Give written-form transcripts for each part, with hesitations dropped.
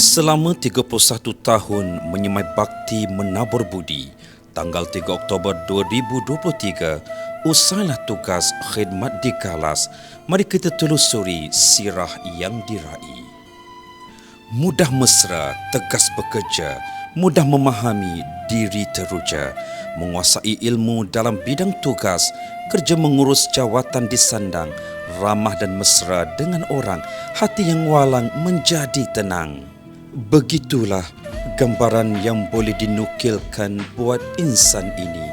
Selama 31 tahun menyemai bakti menabur budi, tanggal 3 Oktober 2023, usailah tugas khidmat di Galas, mari kita telusuri sirah yang diraih. Mudah mesra, tegas bekerja, mudah memahami, diri teruja, menguasai ilmu dalam bidang tugas, kerja mengurus jawatan disandang, ramah dan mesra dengan orang, hati yang walang menjadi tenang. Begitulah gambaran yang boleh dinukilkan buat insan ini.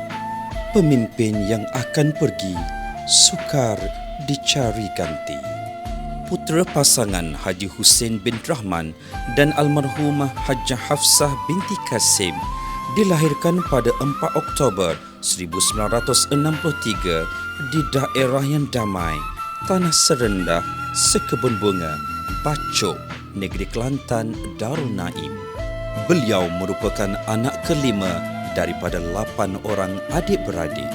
Pemimpin yang akan pergi, sukar dicari ganti. Putera pasangan Haji Hussein bin Rahman dan almarhumah Hajjah Hafsah binti Kasim dilahirkan pada 4 Oktober 1963 di daerah yang damai, tanah serendah, sekebun bunga, Bacok, negeri Kelantan, Darul Naim. Beliau merupakan anak kelima daripada 8 orang adik-beradik.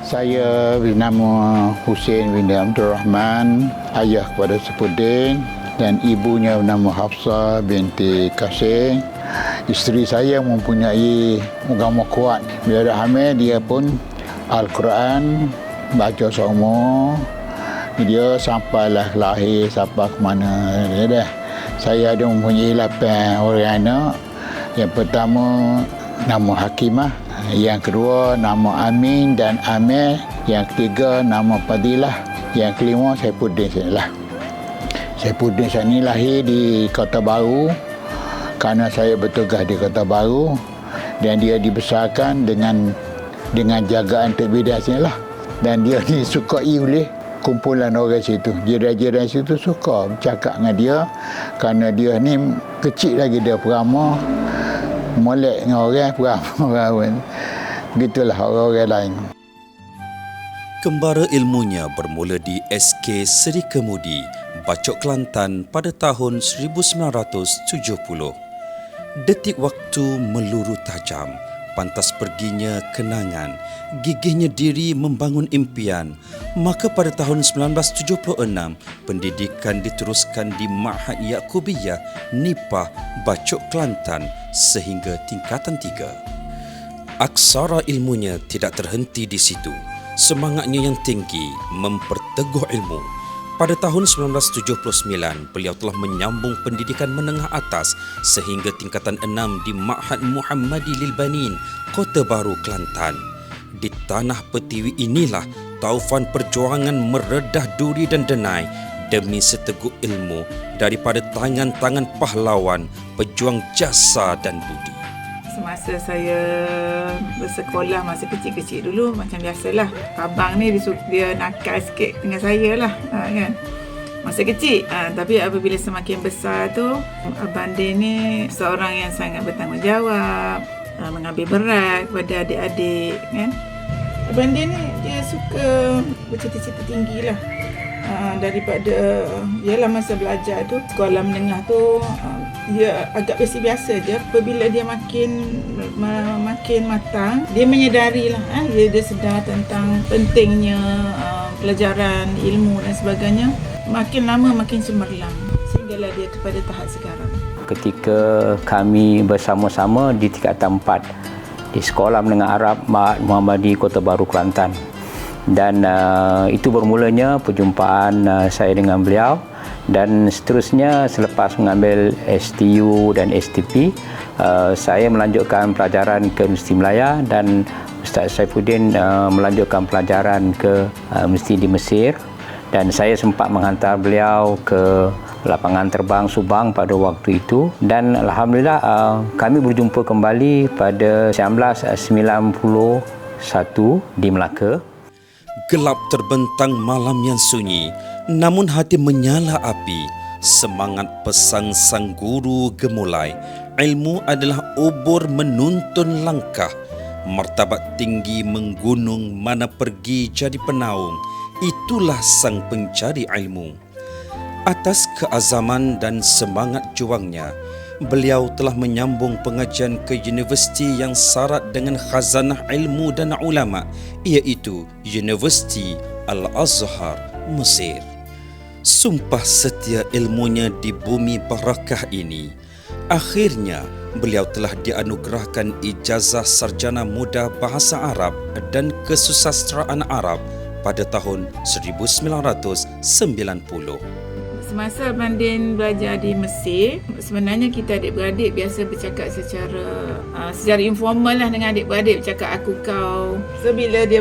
Saya bernama Hussein bin Abdul Rahman, ayah kepada Sepuddin, dan ibunya bernama Hafsah binti Kasim. Isteri saya mempunyai agama kuat. Bila dah hamil, dia pun Al-Quran, baca semua. Dia sampailah lahir, sampai ke mana dia dah. Saya ada mempunyai 8 orang anak. Yang pertama nama Hakimah, yang kedua nama Amin dan Amir, yang ketiga nama Fadilah, yang kelima Saifuddin sajalah. Saifuddin saya ni lahir di Kota Baru kerana saya bertugas di Kota Baru, dan dia dibesarkan dengan jagaan terbidak sini lah. Dan dia disukai oleh kumpulan orang situ. Jiran-jiran situ suka bercakap dengan dia kerana dia ni kecil lagi, dia peramah, molek dengan orang, peramah. Begitulah orang-orang lain. Kembara ilmunya bermula di SK Seri Kemudi, Bacok, Kelantan pada tahun 1970. Detik waktu meluru tajam, pantas perginya kenangan, gigihnya diri membangun impian. Maka pada tahun 1976, pendidikan diteruskan di Ma'had Ya'qubiyah, Nipah, Bacok, Kelantan sehingga tingkatan 3. Aksara ilmunya tidak terhenti di situ. Semangatnya yang tinggi memperteguh ilmu. Pada tahun 1979, beliau telah menyambung pendidikan menengah atas sehingga tingkatan 6 di Ma'had Muhammadi Lil Banin, Kota Baru, Kelantan. Di tanah Pertiwi inilah taufan perjuangan meredah duri dan denai demi seteguk ilmu daripada tangan-tangan pahlawan, pejuang jasa dan budi. Semasa saya bersekolah, masa kecil-kecil dulu, macam biasalah, abang ni dia nakal sikit dengan saya lah, kan, masa kecil. Tapi apabila semakin besar tu, abang dia ni seorang yang sangat bertanggungjawab, mengambil berat kepada adik-adik, kan. Abang dia ni dia suka bercita-cita tinggi lah. Daripada ialah masa belajar tu, sekolah menengah tu, dia agak biasa-biasa je. Apabila dia makin matang, dia menyedari lah, dia sedar tentang pentingnya pelajaran, ilmu dan sebagainya. Makin lama makin cemerlang sehinggalah dia kepada tahap sekarang. Ketika kami bersama-sama di tingkatan 4 di Sekolah Menengah Arab Ma'had Muhammadi Kota Baru, Kelantan. Dan itu bermulanya perjumpaan saya dengan beliau, dan seterusnya selepas mengambil STU dan STP, saya melanjutkan pelajaran ke Universiti Melaya dan Ustaz Saifuddin melanjutkan pelajaran ke Universiti di Mesir, dan saya sempat menghantar beliau ke lapangan terbang Subang pada waktu itu, dan alhamdulillah kami berjumpa kembali pada 1991 di Melaka. Gelap terbentang malam yang sunyi, namun hati menyala api. Semangat pesan sang guru gemulai. Ilmu adalah obor menuntun langkah. Martabat tinggi menggunung, mana pergi jadi penaung. Itulah sang pencari ilmu. Atas keazaman dan semangat juangnya, beliau telah menyambung pengajian ke universiti yang syarat dengan khazanah ilmu dan ulama, iaitu Universiti Al-Azhar, Mesir. Sumpah setia ilmunya di bumi barakah ini Akhirnya, beliau telah dianugerahkan ijazah sarjana muda bahasa Arab dan kesusastraan Arab pada tahun 1990. Semasa Abandin belajar di Mesir, sebenarnya kita adik-beradik biasa bercakap secara informal lah dengan adik-beradik, bercakap aku kau. So bila dia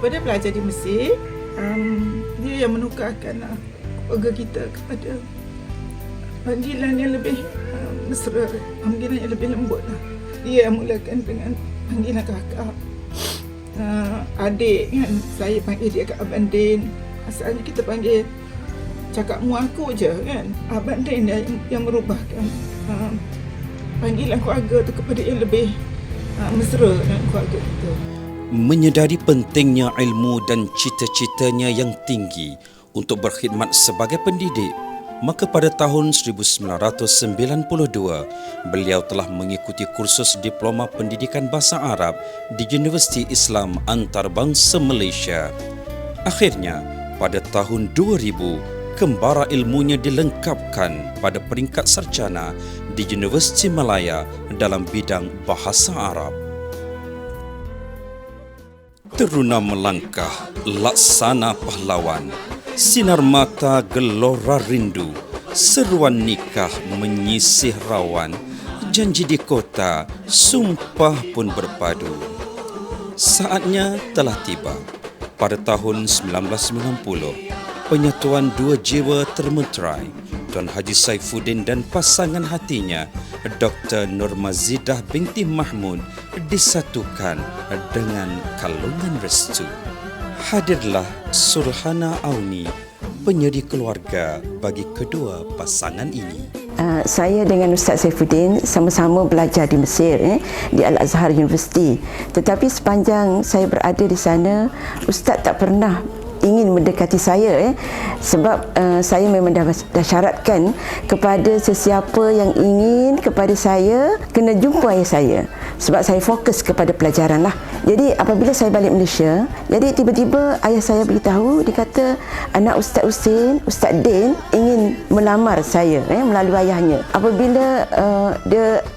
belajar di Mesir, dia yang menukarkan keluarga kita kepada panggilan yang lebih mesra, panggilan yang lebih lembut lah. Dia mulakan dengan panggilan kakak. Adik kan, saya panggil dia Kak Abandin. Asalnya kita panggil cakap mu aku je kan. Abandin yang merubahkan panggilan keluarga tu kepada yang lebih mesra dengan keluarga kita. Menyedari pentingnya ilmu dan cita-citanya yang tinggi untuk berkhidmat sebagai pendidik, maka pada tahun 1992, beliau telah mengikuti kursus Diploma Pendidikan Bahasa Arab di Universiti Islam Antarabangsa Malaysia. Akhirnya, pada tahun 2000, kembara ilmunya dilengkapkan pada peringkat sarjana di Universiti Malaya dalam bidang Bahasa Arab. Teruna melangkah, laksana pahlawan, sinar mata gelora rindu, seruan nikah menyisih rawan, janji di kota, sumpah pun berpadu. Saatnya telah tiba. Pada tahun 1990, penyatuan dua jiwa termeterai, Tuan Haji Saifuddin dan pasangan hatinya, Dr. Nurmazidah binti Mahmud, disatukan dengan kalungan restu. Hadirlah Surhana Auni, penyedi keluarga bagi kedua pasangan ini. Saya dengan Ustaz Saifuddin sama-sama belajar di Mesir, di Al-Azhar University. Tetapi sepanjang saya berada di sana, Ustaz tak pernah ingin mendekati saya, sebab saya memang dah syaratkan kepada sesiapa yang ingin kepada saya kena jumpa ayah saya, sebab saya fokus kepada pelajaran lah. Jadi apabila saya balik Malaysia, jadi tiba-tiba ayah saya beritahu, dia kata anak Ustaz Hussein, Ustaz Din ingin melamar saya melalui ayahnya. Apabila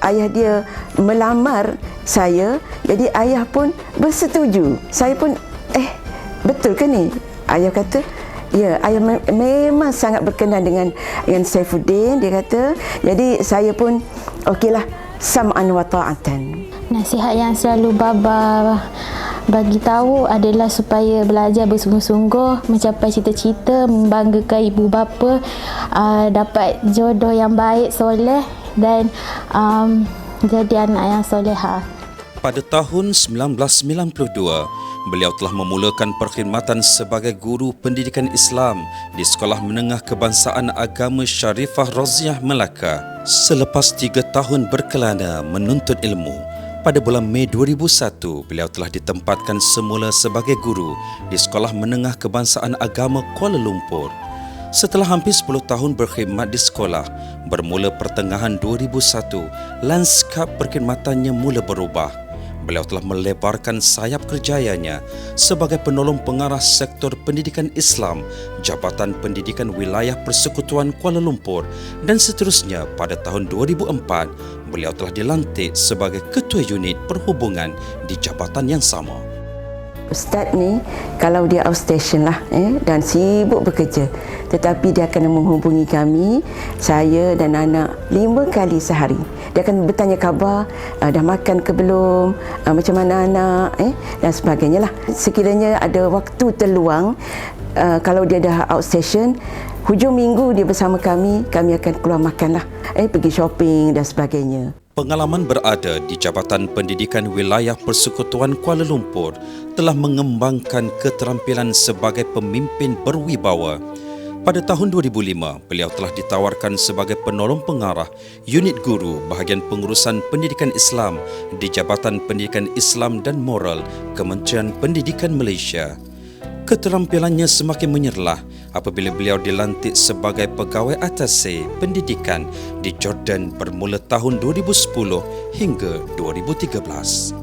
ayah dia melamar saya, jadi ayah pun bersetuju. Saya pun betul ke ni? Ayah kata, ya, ayah memang sangat berkenan dengan Saifuddin, dia kata. Jadi saya pun okeylah, sam'an wa ta'atan. Nasihat yang selalu Baba bagi tahu adalah supaya belajar bersungguh-sungguh, mencapai cita-cita, membanggakan ibu bapa, dapat jodoh yang baik, soleh dan jadi anak yang solehah. Pada tahun 1992, beliau telah memulakan perkhidmatan sebagai guru pendidikan Islam di Sekolah Menengah Kebangsaan Agama Syarifah Raziah Melaka. Selepas 3 tahun berkelana menuntut ilmu, pada bulan Mei 2001, beliau telah ditempatkan semula sebagai guru di Sekolah Menengah Kebangsaan Agama Kuala Lumpur. Setelah hampir 10 tahun berkhidmat di sekolah, bermula pertengahan 2001, lanskap perkhidmatannya mula berubah. Beliau telah melebarkan sayap kerjayanya sebagai penolong pengarah sektor pendidikan Islam, Jabatan Pendidikan Wilayah Persekutuan Kuala Lumpur, dan seterusnya. Pada tahun 2004, beliau telah dilantik sebagai Ketua Unit Perhubungan di jabatan yang sama. Ustaz ni kalau dia outstation lah dan sibuk bekerja, tetapi dia akan menghubungi kami, saya dan anak 5 kali sehari. Dia akan bertanya khabar, dah makan ke belum, macam mana anak dan sebagainya lah. Sekiranya ada waktu terluang, kalau dia dah outstation, hujung minggu dia bersama kami akan keluar makan lah, pergi shopping dan sebagainya. Pengalaman berada di Jabatan Pendidikan Wilayah Persekutuan Kuala Lumpur telah mengembangkan keterampilan sebagai pemimpin berwibawa. Pada tahun 2005, beliau telah ditawarkan sebagai penolong pengarah unit guru bahagian pengurusan pendidikan Islam di Jabatan Pendidikan Islam dan Moral Kementerian Pendidikan Malaysia. Keterampilannya semakin menyerlah apabila beliau dilantik sebagai pegawai atase pendidikan di Jordan bermula tahun 2010 hingga 2013.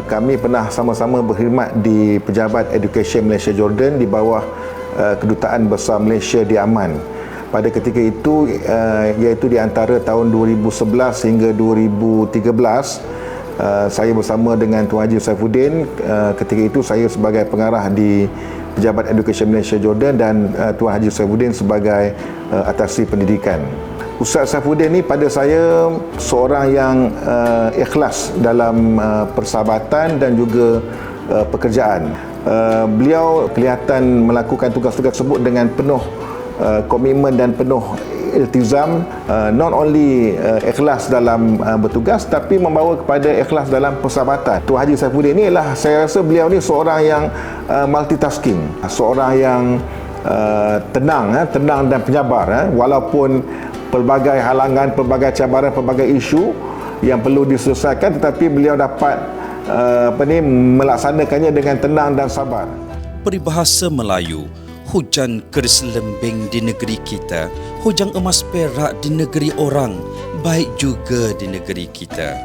Kami pernah sama-sama berkhidmat di Pejabat Education Malaysia Jordan di bawah Kedutaan Besar Malaysia di Amman. pada ketika itu, iaitu di antara tahun 2011 hingga 2013, saya bersama dengan Tuan Haji Saifuddin. Ketika itu saya sebagai pengarah di Pejabat Edukasi Malaysia Jordan dan Tuan Haji Saifuddin sebagai atasi pendidikan. Ustaz Saifuddin ni pada saya seorang yang ikhlas dalam persahabatan dan juga pekerjaan. Beliau kelihatan melakukan tugas-tugas tersebut dengan penuh komitmen dan penuh iltizam, not only ikhlas dalam bertugas tapi membawa kepada ikhlas dalam persahabatan. Tuan Haji Saifuddin ni lah, saya rasa beliau ni seorang yang multitasking, seorang yang tenang dan penyabar, walaupun pelbagai halangan, pelbagai cabaran, pelbagai isu yang perlu diselesaikan, tetapi beliau dapat melaksanakannya dengan tenang dan sabar. Peribahasa Melayu, hujan keris lembing di negeri kita, hujan emas perak di negeri orang, baik juga di negeri kita.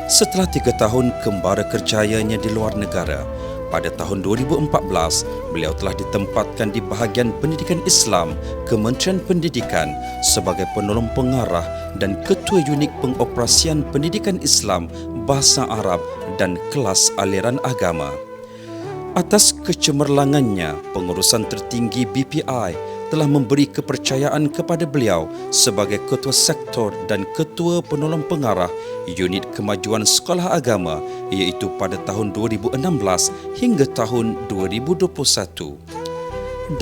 Setelah 3 tahun kembara kerjayanya di luar negara, pada tahun 2014, beliau telah ditempatkan di bahagian pendidikan Islam Kementerian Pendidikan sebagai penolong pengarah dan ketua unit pengoperasian pendidikan Islam, bahasa Arab dan kelas aliran agama. Atas kecemerlangannya, pengurusan tertinggi BPI telah memberi kepercayaan kepada beliau sebagai Ketua Sektor dan Ketua Penolong Pengarah Unit Kemajuan Sekolah Agama, iaitu pada tahun 2016 hingga tahun 2021.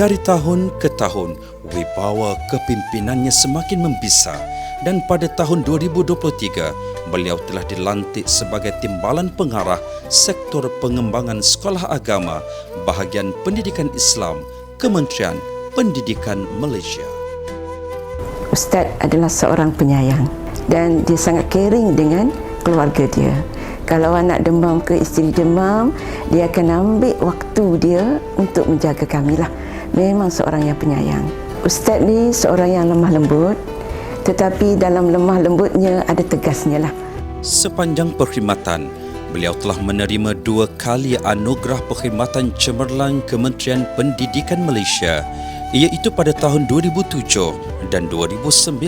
Dari tahun ke tahun, wibawa kepimpinannya semakin membesar dan pada tahun 2023, beliau telah dilantik sebagai Timbalan Pengarah Sektor Pengembangan Sekolah Agama Bahagian Pendidikan Islam Kementerian Pendidikan Malaysia. Ustaz adalah seorang penyayang dan dia sangat caring dengan keluarga dia. Kalau anak demam ke isteri demam, dia akan ambil waktu dia untuk menjaga kami lah. Memang seorang yang penyayang. Ustaz ni seorang yang lemah lembut, tetapi dalam lemah lembutnya ada tegasnya lah. Sepanjang perkhidmatan, beliau telah menerima 2 kali anugerah perkhidmatan cemerlang Kementerian Pendidikan Malaysia, iaitu pada tahun 2007 dan 2019.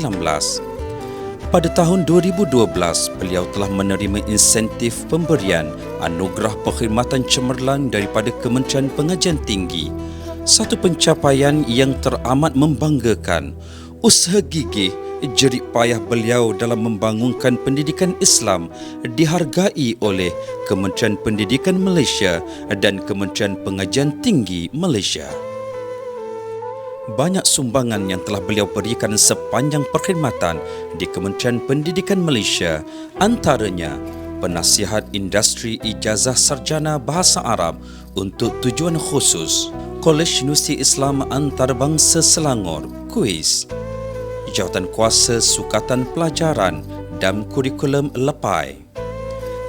Pada tahun 2012, beliau telah menerima insentif pemberian anugerah perkhidmatan cemerlang daripada Kementerian Pengajian Tinggi, satu pencapaian yang teramat membanggakan. Usaha gigih jerih payah beliau dalam membangunkan pendidikan Islam dihargai oleh Kementerian Pendidikan Malaysia dan Kementerian Pengajian Tinggi Malaysia. Banyak sumbangan yang telah beliau berikan sepanjang perkhidmatan di Kementerian Pendidikan Malaysia, antaranya penasihat industri ijazah sarjana bahasa Arab untuk tujuan khusus, Kolej Universiti Islam Antarabangsa Selangor, KUIS, Jawatan Kuasa Sukatan Pelajaran dan Kurikulum LEPAI,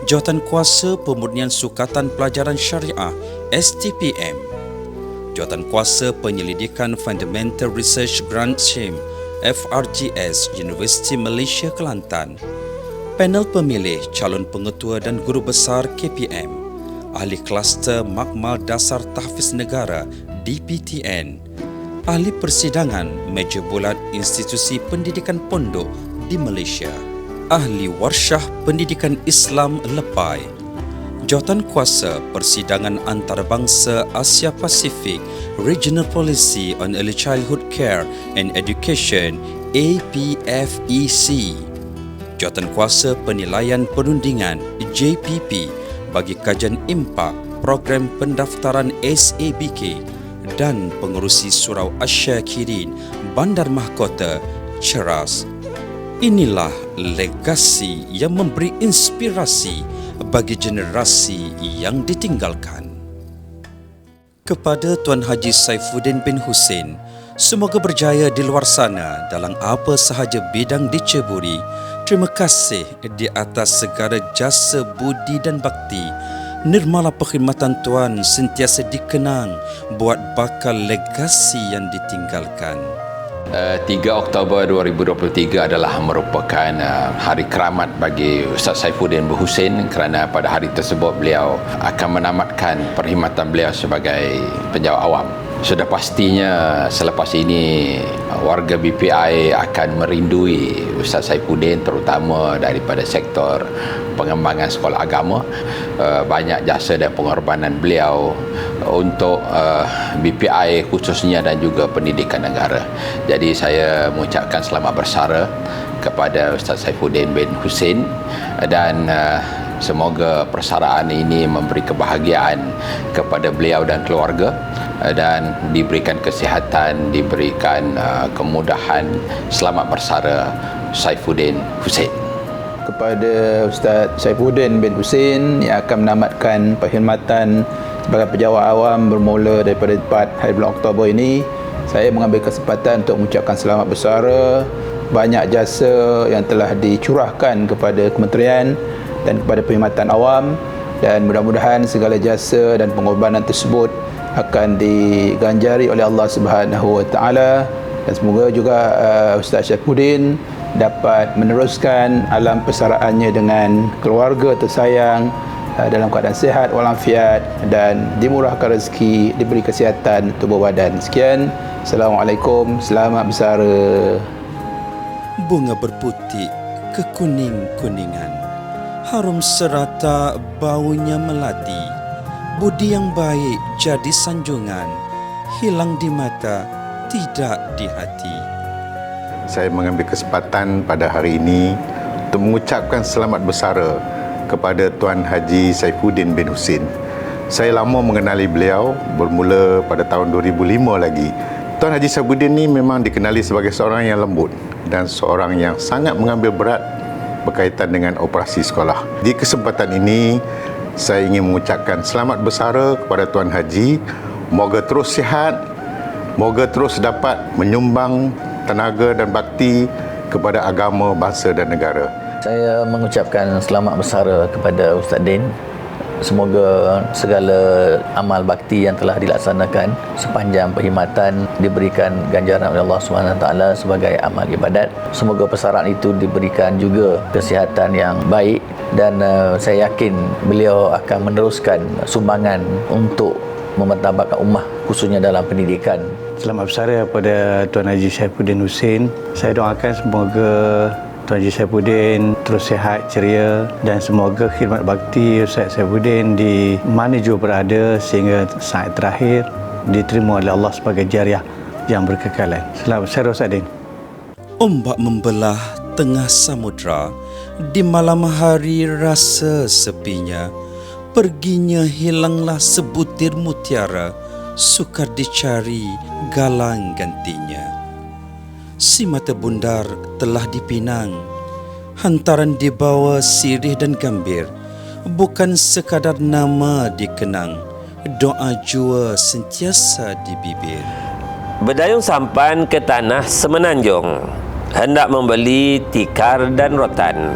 Jawatan Kuasa Pemurnian Sukatan Pelajaran Syariah STPM, Jawatan Kuasa Penyelidikan Fundamental Research Grant Scheme FRGS Universiti Malaysia Kelantan, Panel Pemilih Calon Pengetua dan Guru Besar KPM, Ahli Kluster Makmal Dasar Tahfiz Negara DPTN, Ahli Persidangan Meja Bulat Institusi Pendidikan Pondok di Malaysia, Ahli Warsyah Pendidikan Islam LEPAI, Jawatan Kuasa Persidangan Antarabangsa Asia Pasifik Regional Policy on Early Childhood Care and Education APFEC, Jawatan Kuasa Penilaian Perundingan JPP bagi kajian impak program pendaftaran SABK dan pengerusi Surau Asyakirin Bandar Mahkota Ceras. Inilah legasi yang memberi inspirasi bagi generasi yang ditinggalkan. Kepada Tuan Haji Saifuddin bin Hussein, semoga berjaya di luar sana dalam apa sahaja bidang diceburi. Terima kasih di atas segala jasa budi dan bakti. Nirmala perkhidmatan Tuan sentiasa dikenang buat bakal legasi yang ditinggalkan. 3 Oktober 2023 adalah merupakan hari keramat bagi Ustaz Saifuddin bin Hussein kerana pada hari tersebut beliau akan menamatkan perkhidmatan beliau sebagai penjawat awam. Sudah pastinya selepas ini warga BPI akan merindui Ustaz Saifuddin, terutama daripada sektor pengembangan sekolah agama. Banyak jasa dan pengorbanan beliau untuk BPI khususnya dan juga pendidikan negara. Jadi saya mengucapkan selamat bersara kepada Ustaz Saifuddin bin Husain dan semoga persaraan ini memberi kebahagiaan kepada beliau dan keluarga dan diberikan kesihatan, diberikan kemudahan. Selamat bersara Saifuddin Husain. Kepada Ustaz Saifuddin bin Husain yang akan menamatkan perkhidmatan sebagai pejabat awam bermula daripada 4 hari bulan Oktober ini, saya mengambil kesempatan untuk mengucapkan selamat bersara. Banyak jasa yang telah dicurahkan kepada kementerian dan kepada perkhidmatan awam, dan mudah-mudahan segala jasa dan pengorbanan tersebut akan diganjari oleh Allah Subhanahu Wa Taala, dan semoga juga Ustaz Saifuddin dapat meneruskan alam persaraannya dengan keluarga tersayang dalam keadaan sihat walafiat dan dimurahkan rezeki, diberi kesihatan tubuh badan. Sekian, Assalamualaikum, selamat bersara. Bunga berputih kekuning-kuningan, harum serata baunya melati, budi yang baik jadi sanjungan, hilang di mata tidak di hati. Saya mengambil kesempatan pada hari ini untuk mengucapkan selamat bersara kepada Tuan Haji Saifuddin bin Husain. Saya lama mengenali beliau, bermula pada tahun 2005 lagi. Tuan Haji Saifuddin ni memang dikenali sebagai seorang yang lembut dan seorang yang sangat mengambil berat berkaitan dengan operasi sekolah. Di kesempatan ini, saya ingin mengucapkan selamat bersara kepada Tuan Haji. Moga terus sihat, moga terus dapat menyumbang tenaga dan bakti kepada agama, bangsa dan negara. Saya mengucapkan selamat bersara kepada Ustaz Din. Semoga segala amal bakti yang telah dilaksanakan sepanjang perkhidmatan diberikan ganjaran oleh Allah SWT sebagai amal ibadat. Semoga persaraan itu diberikan juga kesihatan yang baik, dan saya yakin beliau akan meneruskan sumbangan untuk memartabatkan ummah khususnya dalam pendidikan. Selamat bersara kepada Tuan Haji Saifuddin Husain. Saya doakan semoga Tuan Haji Saifuddin terus sihat, ceria, dan semoga khidmat bakti Ustaz Saifuddin di mana juga berada sehingga saat terakhir diterima oleh Allah sebagai jariah yang berkekalan. Selamat bersara Ustaz Din. Ombak membelah tengah samudra, di malam hari rasa sepinya, perginya hilanglah sebutir mutiara, sukar dicari galang gantinya. Si mata bundar telah dipinang, hantaran dibawa sirih dan gambir, bukan sekadar nama dikenang, doa jua sentiasa di bibir. Berdayung sampan ke tanah semenanjung, hendak membeli tikar dan rotan.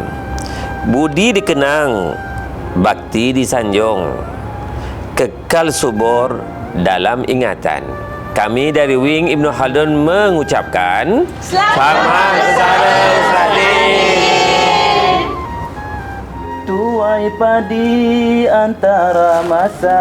Budi dikenang, bakti disanjung, kekal subur dalam ingatan. Kami dari Wing Ibn Khaldun mengucapkan selamat bersara Ustaz Din. Tuai padi antara masa,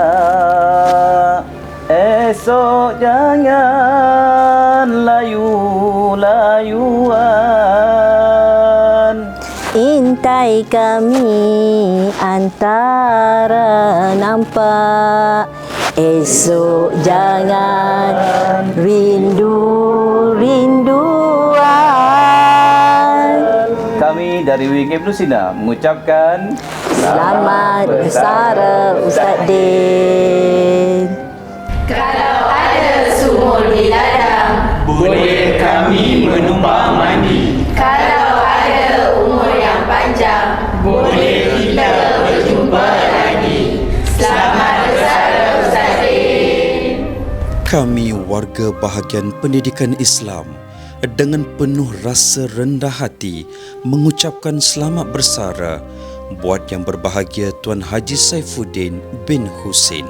esok jangan layu-layuan. Intai kami antara nampak, esok jangan rindu-rinduan. Kami dari Wing Ibn Sina mengucapkan selamat bersara Ustaz Din. Kalau ada sumur di ladang, boleh kami menumpang mandi. Kalau ada umur yang panjang, boleh kita berjumpa lagi. Selamat bersara Ustaz Din. Kami warga bahagian pendidikan Islam dengan penuh rasa rendah hati mengucapkan selamat bersara buat yang berbahagia Tuan Haji Saifuddin bin Husain.